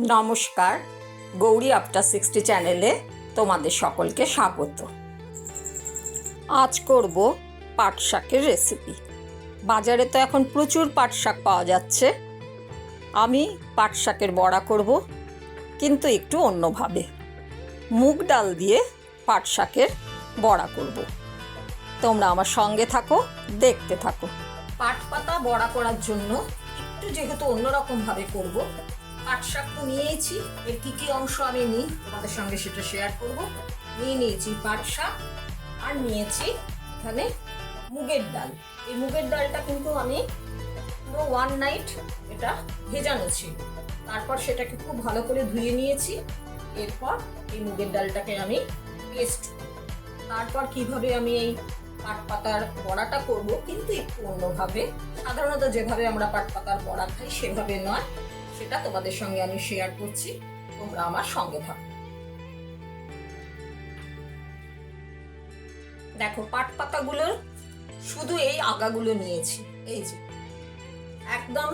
নমস্কার, গৌরী আফটার 60 চ্যানেলে তোমাদের সকলকে স্বাগত। আজ করব পাট শাকের রেসিপি। বাজারে তো এখন প্রচুর পাট শাক পাওয়া যাচ্ছে। আমি পাট শাকের বড়া করব, কিন্তু একটু অন্যভাবে। মুগ ডাল দিয়ে পাট শাকের বড়া করব। তোমরা আমার সঙ্গে থাকো, দেখতে থাকো। পাট পাতা বড়া করার জন্য একটু যেহেতু অন্যরকমভাবে করব, পাট শাক তো নিয়েছি। এর কী কী অংশ আমি নিই তোমাদের সঙ্গে সেটা শেয়ার করব। নিয়েছি পাট শাক, আর নিয়েছি এখানে মুগের ডাল। এই মুগের ডালটা কিন্তু আমি পুরো 1 নাইট এটা ভেজানো ছিল। তারপর সেটাকে খুব ভালো করে ধুয়ে নিয়েছি। এরপর এই মুগের ডালটাকে আমি পেস্ট, তারপর কিভাবে আমি এই পাট পাতার বড়াটা করব, কিন্তু একটু অন্যভাবে। সাধারণত যেভাবে আমরা পাট পাতার বড়া খাই সেভাবে নয়, সেটা তোমাদের সঙ্গে আমি শেয়ার করছি। তোমরা আমার সঙ্গে থাকো। দেখো, পাট পাতাগুলোর শুধু এই আগাগুলো নিয়েছি। এই যে একদম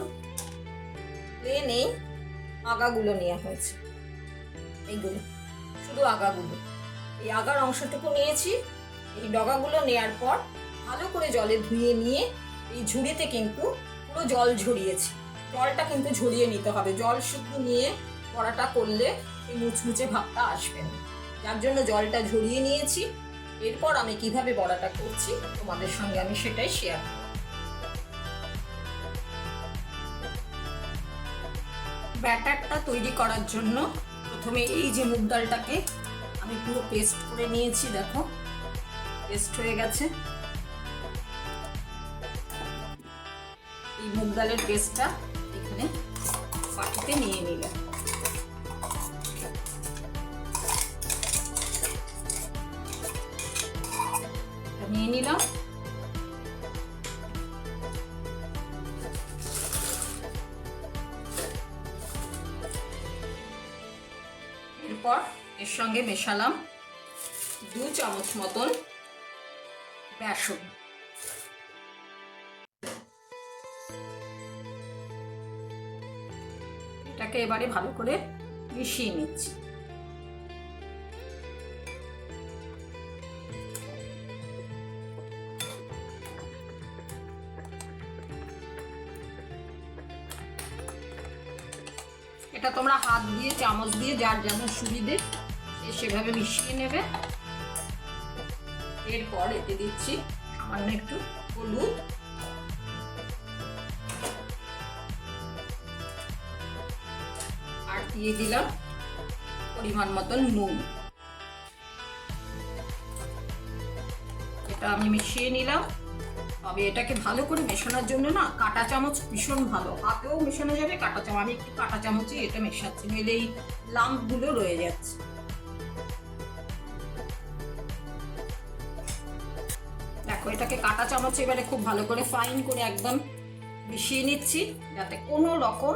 প্লেন এই আগাগুলো নেওয়া হয়েছে। এইগুলো শুধু আগাগুলো, এই আগার অংশটুকু নিয়েছি। এই ডগাগুলো নেয়ার পর ভালো করে জলে ধুয়ে নিয়ে এই ঝুড়িতে কিন্তু পুরো জল ঝরিয়েছি। জলটা কিন্তু ঝরিয়ে নিতে হবে। জল শুধু নিয়ে বড়াটা করলে এই মুচমুচে ভাবটা আসবে না, যার জন্য জলটা ঝরিয়ে নিয়েছি। এরপর আমি কিভাবে বড়াটা করছি তোমাদের সঙ্গে আমি সেটাই শেয়ার করব। ব্যাটারটা তৈরি করার জন্য প্রথমে এই যে মুগ ডালটাকে আমি পুরো পেস্ট করে নিয়েছি। দেখো, পেস্ট হয়ে গেছে। এই মুগ ডালের পেস্টটা এখানে বাটিতে নিয়ে নিলাম। এরপর এর সঙ্গে মেশালাম 2 চামচ মতন বেসন। এটাকে এবারে ভালো করে মিশিয়ে নিচ্ছি। এটা তোমরা হাত দিয়ে, চামচ দিয়ে, যার যেমন সুবিধে সেভাবে মিশিয়ে নেবে। এরপর এতে দিচ্ছি সামান্য একটু হলুদ, আর দিয়ে দিলাম পরিমাণ মতন নুন। এটা আমি মিশিয়ে নিলাম। তবে এটাকে ভালো করে মেশানোর জন্য না কাঁটা চামচ ভীষণ ভালো। হাতেও মেশানো যাবে, কাঁটা চামচ, আমি একটু কাঁটা চামচই এটা মেশাচ্ছি, নইলে এই লাম্পগুলো রয়ে যাচ্ছে। দেখো, এটাকে কাঁটা চামচ এবারে খুব ভালো করে ফাইন করে একদম মিশিয়ে নিচ্ছি, যাতে কোনো রকম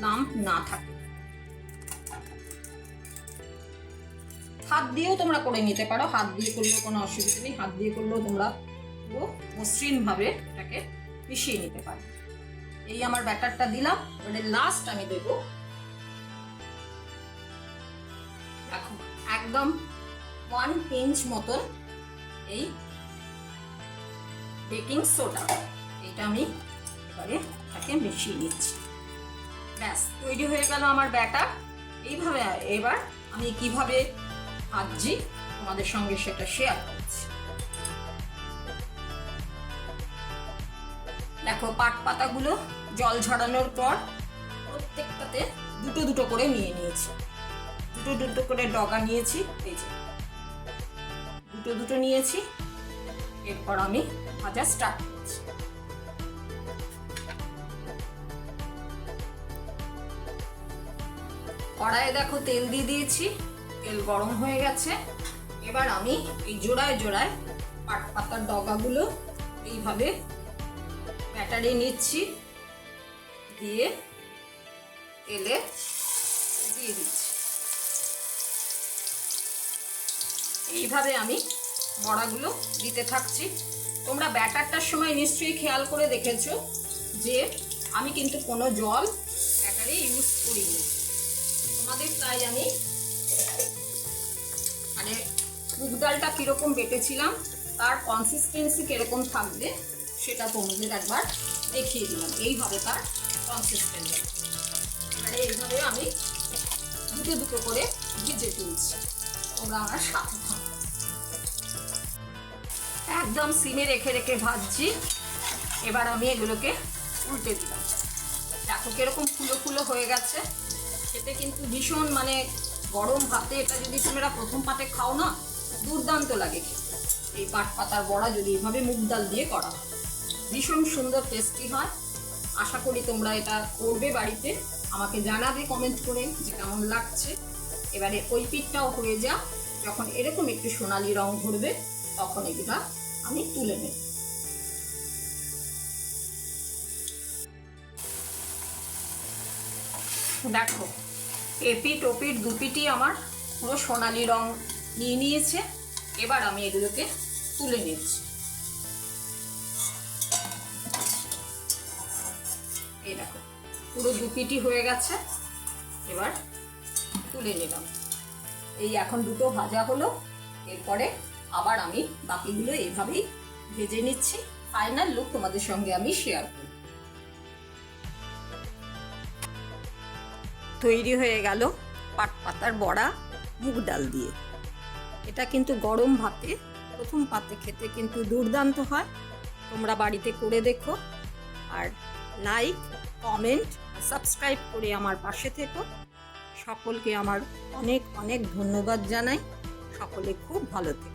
লাম্প না থাকে। হাত দিয়েও তোমরা করে নিতে পারো, হাত দিয়ে করলেও কোনো অসুবিধা নেই। হাত দিয়ে করলেও তোমরা পুরো মসৃণ ভাবে এটাকে মিশিয়ে নিতে পারো। এই আমার ব্যাটারটা দিলাম। এবারে লাস্ট আমি দেব, দেখো, একদম 1 পিঞ্চ মতন এই বেকিং সোডা। এটা আমি এবারে এটাকে মিশিয়ে নিচ্ছি। ব্যাস, তৈরি হয়ে গেল আমার ব্যাটার। এইভাবে এবার আমি কিভাবে ভাজছি তোমাদের সঙ্গে সেটা শেয়ার করছি। দেখো, পাট পাতাগুলো জল ঝরানোর পর প্রত্যেকটাতে দুটো দুটো করে নিয়ে নিয়েছি। দুটো দুটো করে ডগা নিয়েছি। এই যে দুটো দুটো নিয়েছি। এরপর আমি ভাজা স্টার্ট করছি। কড়াইয়ে দেখো তেল দিয়ে দিয়েছি। তেল গরম হয়ে গেছে। এবার আমি এই জোড়ায় জোড়ায় পাট পাতার ডগাগুলো এইভাবে ব্যাটারে নিচ্ছি, দিয়ে তেলে দিয়ে দিচ্ছি। এইভাবে আমি বড়াগুলো দিতে থাকছি। তোমরা ব্যাটারটার সময় নিশ্চয়ই খেয়াল করে দেখেছো যে আমি কিন্তু কোনো জল ব্যাটারে ইউজ করিনি। তোমাদের তাই আমি মানে মুগ ডালটা কিরকম বেটেছিলাম, তার কনসিস্টেন্সি কিরকম থাকবে সেটা তোমাদের একবার দেখিয়ে দিলাম। এইভাবে তার কনসিস্টেন্সি। এবারে এইভাবে আমি দুটো দুটো করে ভিজে তুলছি, তোমরা আমার সাথে থাকো। একদম সিমে রেখে রেখে ভাজছি। এবার আমি এগুলোকে উল্টে দিলাম। দেখো কিরকম ফুলো ফুলো হয়ে গেছে। খেতে কিন্তু ভীষণ মানে গরম ভাতে এটা যদি তোমরা প্রথম পাতে খাও না, দুর্দান্ত লাগে খেতে। এই পাট পাতার বড়া যদি এভাবে মুগ ডাল দিয়ে করা হয়, ভীষণ সুন্দর টেস্টি হয়। আশা করি তোমরা এটা করবে বাড়িতে, আমাকে জানাবে কমেন্ট করে যে কেমন লাগছে। এবারে ওই পিঠটাও হয়ে যা, যখন এরকম একটু সোনালি রং ধরবে তখন এগুলা আমি তুলে নেব। দেখো এপিঠ ওপিঠ দুপিঠই আমার পুরো সোনালি রং নিয়ে নিয়েছে। এবার আমি এগুলোকে তুলে নিচ্ছি। এই দেখো পুরো দুপিঠই হয়ে গেছে। এবার তুলে নিলাম। এই এখন দুটো ভাজা হলো, এরপরে আবার আমি বাকিগুলো এইভাবেই ভেজে নিচ্ছি। ফাইনাল লুক তোমাদের সঙ্গে আমি শেয়ার করি। তৈরি হয়ে গেল পাট পাতার বড়া মুগ ডাল দিয়ে। এটা কিন্তু গরম ভাতে প্রথম পাতে খেতে কিন্তু দুর্দান্ত হয়। তোমরা বাড়িতে করে দেখো, আর লাইক কমেন্ট সাবস্ক্রাইব করে আমার পাশে থেকো। সকলকে আমার অনেক অনেক ধন্যবাদ জানাই। সকলে খুব ভালো থেকো।